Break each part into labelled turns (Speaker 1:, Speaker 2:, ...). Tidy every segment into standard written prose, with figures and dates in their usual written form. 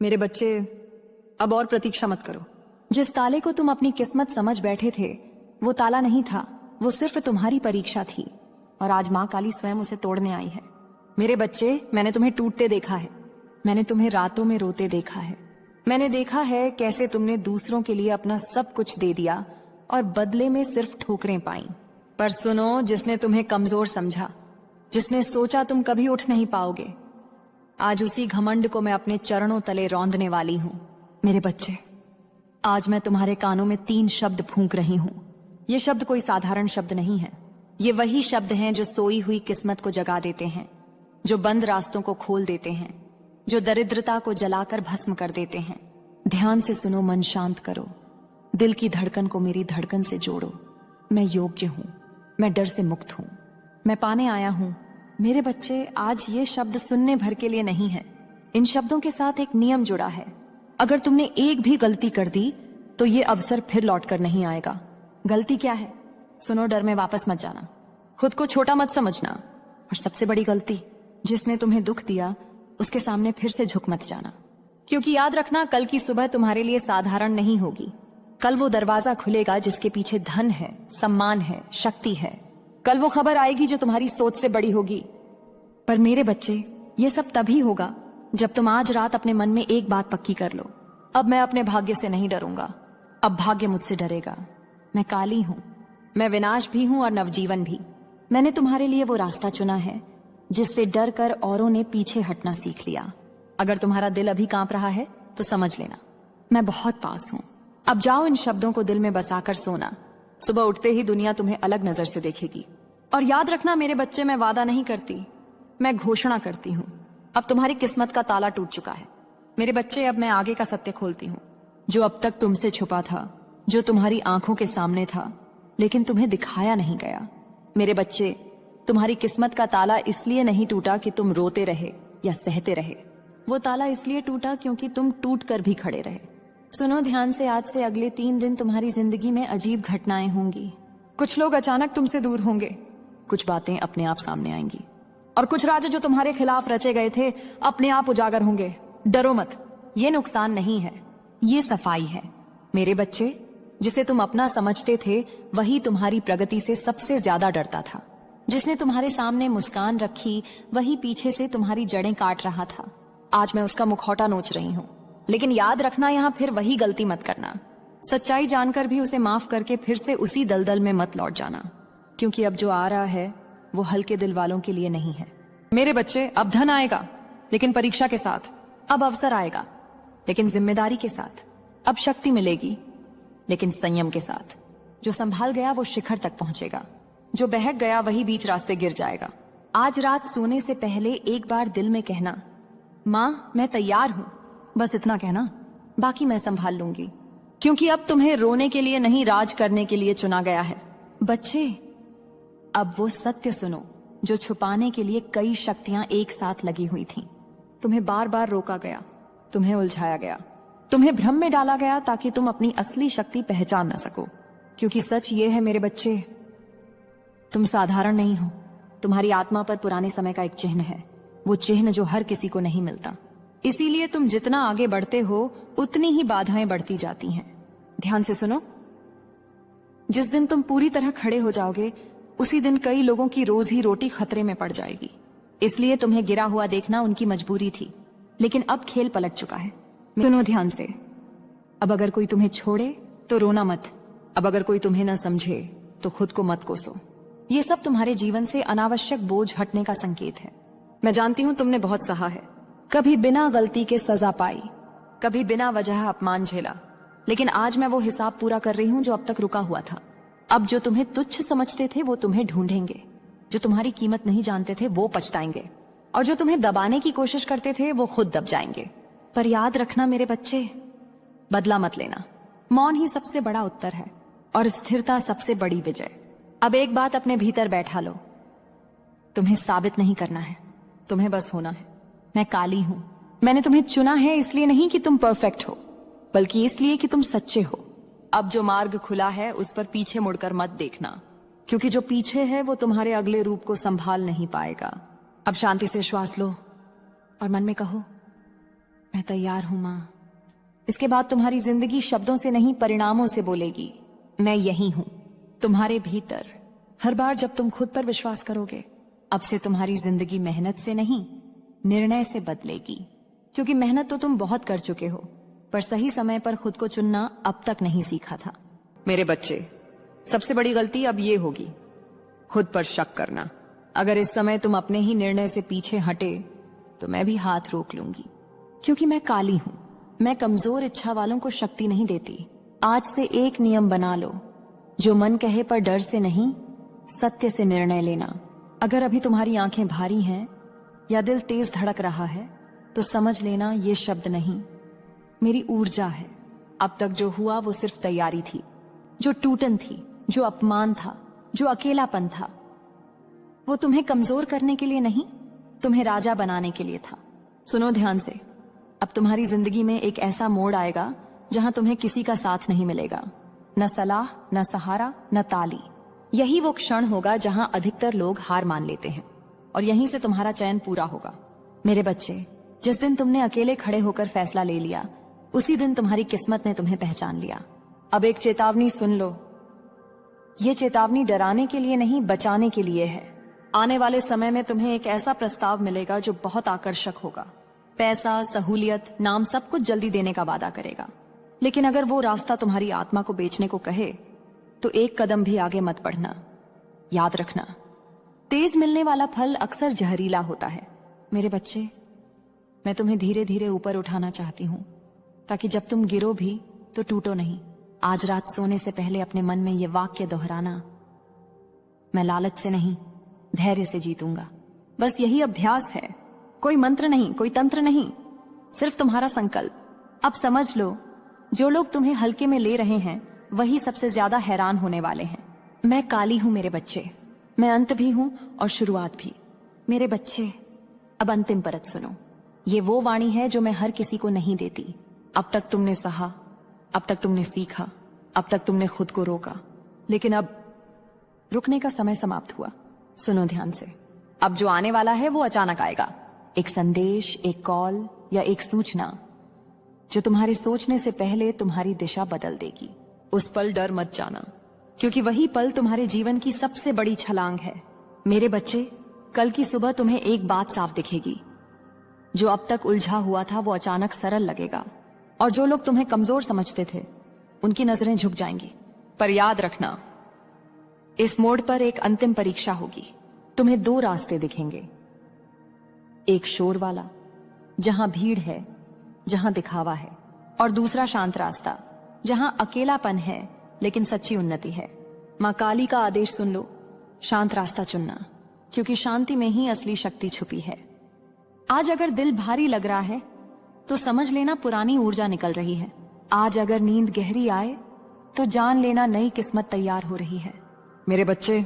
Speaker 1: मेरे बच्चे, अब और प्रतीक्षा मत करो। जिस ताले को तुम अपनी किस्मत समझ बैठे थे वो ताला नहीं था, वो सिर्फ तुम्हारी परीक्षा थी और आज माँ काली स्वयं उसे तोड़ने आई है। मेरे बच्चे, मैंने तुम्हें टूटते देखा है, मैंने तुम्हें रातों में रोते देखा है, मैंने देखा है कैसे तुमने दूसरों के लिए अपना सब कुछ दे दिया और बदले में सिर्फ ठोकरें पाई। पर सुनो, जिसने तुम्हें कमजोर समझा, जिसने सोचा तुम कभी उठ नहीं पाओगे, आज उसी घमंड को मैं अपने चरणों तले रौंदने वाली हूं। मेरे बच्चे, आज मैं तुम्हारे कानों में 3 शब्द फूंक रही हूं। ये शब्द कोई साधारण शब्द नहीं है, ये वही शब्द हैं जो सोई हुई किस्मत को जगा देते हैं, जो बंद रास्तों को खोल देते हैं, जो दरिद्रता को जलाकर भस्म कर देते हैं। ध्यान से सुनो, मन शांत करो, दिल की धड़कन को मेरी धड़कन से जोड़ो। मैं योग्य हूं, मैं डर से मुक्त हूं, मैं पाने आया हूं। मेरे बच्चे, आज ये शब्द सुनने भर के लिए नहीं है, इन शब्दों के साथ एक नियम जुड़ा है। अगर तुमने एक भी गलती कर दी तो ये अवसर फिर लौट कर नहीं आएगा। गलती क्या है? सुनो, डर में वापस मत जाना, खुद को छोटा मत समझना, और सबसे बड़ी गलती, जिसने तुम्हें दुख दिया उसके सामने फिर से झुक मत जाना। क्योंकि याद रखना, कल की सुबह तुम्हारे लिए साधारण नहीं होगी। कल वो दरवाजा खुलेगा जिसके पीछे धन है, सम्मान है, शक्ति है। कल वो खबर आएगी जो तुम्हारी सोच से बड़ी होगी। पर मेरे बच्चे, ये सब तभी होगा जब तुम आज रात अपने मन में एक बात पक्की कर लो, अब मैं अपने भाग्य से नहीं डरूंगा, अब भाग्य मुझसे डरेगा। मैं काली हूं, मैं विनाश भी हूं और नवजीवन भी। मैंने तुम्हारे लिए वो रास्ता चुना है जिससे डर कर औरों ने पीछे हटना सीख लिया। अगर तुम्हारा दिल अभी कांप रहा है तो समझ लेना, मैं बहुत पास हूं। अब जाओ, इन शब्दों को दिल में बसाकर सोना। सुबह उठते ही दुनिया तुम्हें अलग नजर से देखेगी। और याद रखना मेरे बच्चे, मैं वादा नहीं करती, मैं घोषणा करती हूँ। अब तुम्हारी किस्मत का ताला टूट चुका है। मेरे बच्चे, अब मैं आगे का सत्य खोलती हूँ, जो अब तक तुमसे छुपा था, जो तुम्हारी आंखों के सामने था लेकिन तुम्हें दिखाया नहीं गया। मेरे बच्चे, तुम्हारी किस्मत का ताला इसलिए नहीं टूटा कि तुम रोते रहे या सहते रहे, वो ताला इसलिए टूटा क्योंकि तुम टूट कर भी खड़े रहे। सुनो ध्यान से, आज से अगले 3 दिन तुम्हारी जिंदगी में अजीब घटनाएं होंगी। कुछ लोग अचानक तुमसे दूर होंगे, कुछ बातें अपने आप सामने आएंगी, और कुछ राज जो तुम्हारे खिलाफ रचे गए थे अपने आप उजागर होंगे। डरो मत, ये नुकसान नहीं है, ये सफाई है। मेरे बच्चे, जिसे तुम अपना समझते थे वही तुम्हारी प्रगति से सबसे ज्यादा डरता था। जिसने तुम्हारे सामने मुस्कान रखी वही पीछे से तुम्हारी जड़ें काट रहा था। आज मैं उसका मुखौटा नोच रही हूँ, लेकिन याद रखना, यहाँ फिर वही गलती मत करना। सच्चाई जानकर भी उसे माफ करके फिर से उसी दलदल में मत लौट जाना, क्योंकि अब जो आ रहा है वो हल्के दिल वालों के लिए नहीं है। मेरे बच्चे, अब धन आएगा लेकिन परीक्षा के साथ। अब अवसर आएगा लेकिन जिम्मेदारी के साथ। अब शक्ति मिलेगी लेकिन संयम के साथ। जो संभाल गया वो शिखर तक पहुंचेगा, जो बहक गया वही बीच रास्ते गिर जाएगा। आज रात सोने से पहले एक बार दिल में कहना, माँ मैं तैयार हूं, बस इतना कहना, बाकी मैं संभाल लूंगी। क्योंकि अब तुम्हें रोने के लिए नहीं, राज करने के लिए चुना गया है। बच्चे, अब वो सत्य सुनो जो छुपाने के लिए कई शक्तियां एक साथ लगी हुई थीं। तुम्हें बार बार रोका गया, तुम्हें उलझाया गया, तुम्हें भ्रम में डाला गया ताकि तुम अपनी असली शक्ति पहचान न सको। क्योंकि सच ये है मेरे बच्चे, तुम साधारण नहीं हो। तुम्हारी आत्मा पर पुराने समय का एक चिन्ह है, वो चिन्ह जो हर किसी को नहीं मिलता। इसीलिए तुम जितना आगे बढ़ते हो उतनी ही बाधाएं बढ़ती जाती हैं। ध्यान से सुनो, जिस दिन तुम पूरी तरह खड़े हो जाओगे उसी दिन कई लोगों की रोज ही रोटी खतरे में पड़ जाएगी। इसलिए तुम्हें गिरा हुआ देखना उनकी मजबूरी थी, लेकिन अब खेल पलट चुका है। सुनो ध्यान से, अब अगर कोई तुम्हें छोड़े तो रोना मत, अब अगर कोई तुम्हें न समझे तो खुद को मत कोसो। ये सब तुम्हारे जीवन से अनावश्यक बोझ हटने का संकेत है। मैं जानती हूं तुमने बहुत सहा है, कभी बिना गलती के सजा पाई, कभी बिना वजह अपमान झेला, लेकिन आज मैं वो हिसाब पूरा कर रही हूं जो अब तक रुका हुआ था। अब जो तुम्हें तुच्छ समझते थे वो तुम्हें ढूंढेंगे, जो तुम्हारी कीमत नहीं जानते थे वो पछताएंगे, और जो तुम्हें दबाने की कोशिश करते थे वो खुद दब जाएंगे। पर याद रखना मेरे बच्चे, बदला मत लेना। मौन ही सबसे बड़ा उत्तर है और स्थिरता सबसे बड़ी विजय। अब एक बात अपने भीतर बैठा लो, तुम्हें साबित नहीं करना है, तुम्हें बस होना है। मैं काली हूं, मैंने तुम्हें चुना है इसलिए नहीं कि तुम परफेक्ट हो, बल्कि इसलिए कि तुम सच्चे हो। अब जो मार्ग खुला है उस पर पीछे मुड़कर मत देखना, क्योंकि जो पीछे है वो तुम्हारे अगले रूप को संभाल नहीं पाएगा। अब शांति से श्वास लो और मन में कहो, मैं तैयार हूं मां। इसके बाद तुम्हारी जिंदगी शब्दों से नहीं परिणामों से बोलेगी। मैं यही हूं, तुम्हारे भीतर। हर बार जब तुम खुद पर विश्वास करोगे, अब से तुम्हारी जिंदगी मेहनत से नहीं, निर्णय से बदलेगी। क्योंकि मेहनत तो तुम बहुत कर चुके हो, पर सही समय पर खुद को चुनना अब तक नहीं सीखा था। मेरे बच्चे, सबसे बड़ी गलती अब ये होगी, खुद पर शक करना। अगर इस समय तुम अपने ही निर्णय से पीछे हटे तो मैं भी हाथ रोक लूंगी। क्योंकि मैं काली हूं, मैं कमजोर इच्छा वालों को शक्ति नहीं देती। आज से एक नियम बना लो, जो मन कहे पर डर से नहीं, सत्य से निर्णय लेना। अगर अभी तुम्हारी आंखें भारी हैं या दिल तेज धड़क रहा है तो समझ लेना ये शब्द नहीं, मेरी ऊर्जा है। अब तक जो हुआ वो सिर्फ तैयारी थी, जो टूटन थी, जो अपमान था, जो अकेलापन था, वो तुम्हें कमजोर करने के लिए नहीं, तुम्हें राजा बनाने के लिए था। सुनो ध्यान से, अब तुम्हारी जिंदगी में एक ऐसा मोड़ आएगा जहां तुम्हें किसी का साथ नहीं मिलेगा, न सलाह, न सहारा, न ताली। यही वो क्षण होगा जहां अधिकतर लोग हार मान लेते हैं और यहीं से तुम्हारा चयन पूरा होगा। मेरे बच्चे, जिस दिन तुमने अकेले खड़े होकर फैसला ले लिया, उसी दिन तुम्हारी किस्मत ने तुम्हें पहचान लिया। अब एक चेतावनी सुन लो। ये चेतावनी डराने के लिए नहीं, बचाने के लिए है। आने वाले समय में तुम्हें एक ऐसा प्रस्ताव मिलेगा जो बहुत आकर्षक होगा। पैसा, सहूलियत, नाम, सब कुछ जल्दी देने का वादा करेगा। लेकिन अगर वो रास्ता तुम्हारी आत्मा को बेचने को कहे तो एक कदम भी आगे मत बढ़ना। याद रखना, तेज मिलने वाला फल अक्सर जहरीला होता है। मेरे बच्चे, मैं तुम्हें धीरे धीरे ऊपर उठाना चाहती हूं, ताकि जब तुम गिरो भी तो टूटो नहीं। आज रात सोने से पहले अपने मन में ये वाक्य दोहराना, मैं लालच से नहीं, धैर्य से जीतूंगा। बस यही अभ्यास है, कोई मंत्र नहीं, कोई तंत्र नहीं, सिर्फ तुम्हारा संकल्प। अब समझ लो, जो लोग तुम्हें हल्के में ले रहे हैं वही सबसे ज्यादा हैरान होने वाले हैं। मैं काली हूं मेरे बच्चे, मैं अंत भी हूं और शुरुआत भी। मेरे बच्चे, अब अंतिम परत सुनो। ये वो वाणी है जो मैं हर किसी को नहीं देती। अब तक तुमने सहा, अब तक तुमने सीखा, अब तक तुमने खुद को रोका, लेकिन अब रुकने का समय समाप्त हुआ। सुनो ध्यान से, अब जो आने वाला है वो अचानक आएगा। एक संदेश, एक कॉल या एक सूचना जो तुम्हारे सोचने से पहले तुम्हारी दिशा बदल देगी। उस पल डर मत जाना, क्योंकि वही पल तुम्हारे जीवन की सबसे बड़ी छलांग है। मेरे बच्चे, कल की सुबह तुम्हें एक बात साफ दिखेगी। जो अब तक उलझा हुआ था वो अचानक सरल लगेगा, और जो लोग तुम्हें कमजोर समझते थे उनकी नजरें झुक जाएंगी। पर याद रखना, इस मोड़ पर एक अंतिम परीक्षा होगी। तुम्हें दो रास्ते दिखेंगे, एक शोर वाला जहां भीड़ है, जहां दिखावा है, और दूसरा शांत रास्ता जहां अकेलापन है लेकिन सच्ची उन्नति है। मां काली का आदेश सुन लो, शांत रास्ता चुनना, क्योंकि शांति में ही असली शक्ति छुपी है। आज अगर दिल भारी लग रहा है तो समझ लेना पुरानी ऊर्जा निकल रही है। आज अगर नींद गहरी आए तो जान लेना नई किस्मत तैयार हो रही है। मेरे बच्चे,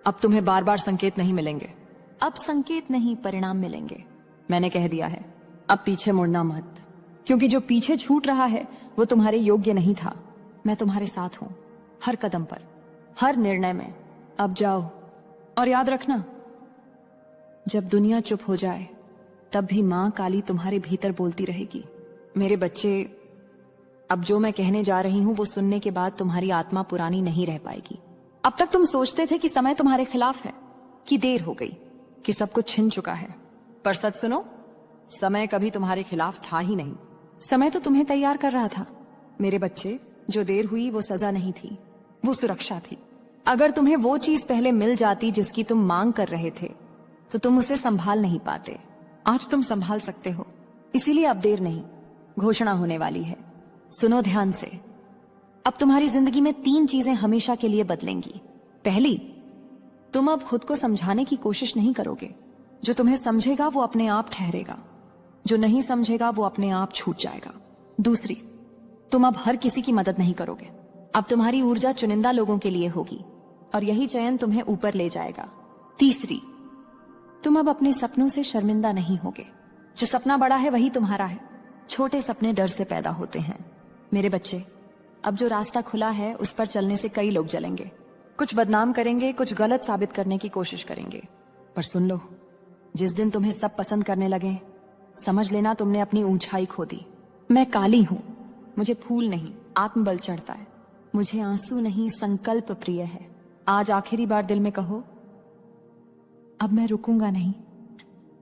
Speaker 1: अब तुम्हें बार बार संकेत नहीं मिलेंगे। अब संकेत नहीं, परिणाम मिलेंगे। मैंने कह दिया है, अब पीछे मुड़ना मत, क्योंकि जो पीछे छूट रहा है वो तुम्हारे योग्य नहीं था। मैं तुम्हारे साथ हूं, हर कदम पर, हर निर्णय में। अब जाओ, और याद रखना, जब दुनिया चुप हो जाए तब भी मां काली तुम्हारे भीतर बोलती रहेगी। मेरे बच्चे, अब जो मैं कहने जा रही हूं वो सुनने के बाद तुम्हारी आत्मा पुरानी नहीं रह पाएगी। अब तक तुम सोचते थे कि समय तुम्हारे खिलाफ है, कि देर हो गई, कि सब कुछ छिन चुका है। पर सच सुनो, समय कभी तुम्हारे खिलाफ था ही नहीं। समय तो तुम्हें तैयार कर रहा था। मेरे बच्चे, जो देर हुई वो सजा नहीं थी, वो सुरक्षा थी। अगर तुम्हें वो चीज पहले मिल जाती जिसकी तुम मांग कर रहे थे तो तुम उसे संभाल नहीं पाते। आज तुम संभाल सकते हो, इसीलिए अब देर नहीं, घोषणा होने वाली है। सुनो ध्यान से, अब तुम्हारी जिंदगी में 3 चीजें हमेशा के लिए बदलेंगी। पहली, तुम अब खुद को समझाने की कोशिश नहीं करोगे। जो तुम्हें समझेगा वो अपने आप ठहरेगा, जो नहीं समझेगा वो अपने आप छूट जाएगा। दूसरी, तुम अब हर किसी की मदद नहीं करोगे। अब तुम्हारी ऊर्जा चुनिंदा लोगों के लिए होगी, और यही चयन तुम्हें ऊपर ले जाएगा। तीसरी, तुम अब अपने सपनों से शर्मिंदा नहीं होगे। जो सपना बड़ा है वही तुम्हारा है। छोटे सपने डर से पैदा होते हैं। मेरे बच्चे, अब जो रास्ता खुला है उस पर चलने से कई लोग जलेंगे, कुछ बदनाम करेंगे, कुछ गलत साबित करने की कोशिश करेंगे। पर सुन लो, जिस दिन तुम्हें सब पसंद करने लगे, समझ लेना तुमने अपनी ऊंचाई खो दी। मैं काली हूं, मुझे फूल नहीं आत्मबल चढ़ता है। मुझे आंसू नहीं संकल्प प्रिय है। आज आखिरी बार दिल में कहो, अब मैं रुकूंगा नहीं।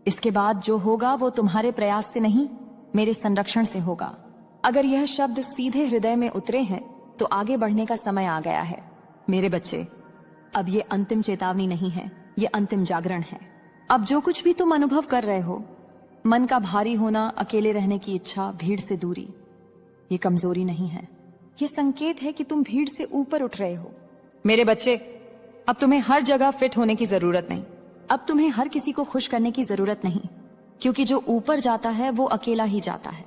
Speaker 1: इसके बाद जो होगा वो तुम्हारे प्रयास से नहीं, मेरे संरक्षण से होगा। अगर यह शब्द सीधे हृदय में उतरे हैं तो आगे बढ़ने का समय आ गया है। मेरे बच्चे, अब ये अंतिम चेतावनी नहीं है, ये अंतिम जागरण है। अब जो कुछ भी तुम अनुभव कर रहे हो, मन का भारी होना, अकेले रहने की इच्छा, भीड़ से दूरी, ये कमजोरी नहीं है, ये संकेत है कि तुम भीड़ से ऊपर उठ रहे हो। मेरे बच्चे, अब तुम्हें हर जगह फिट होने की जरूरत नहीं। अब तुम्हें हर किसी को खुश करने की जरूरत नहीं, क्योंकि जो ऊपर जाता है वो अकेला ही जाता है।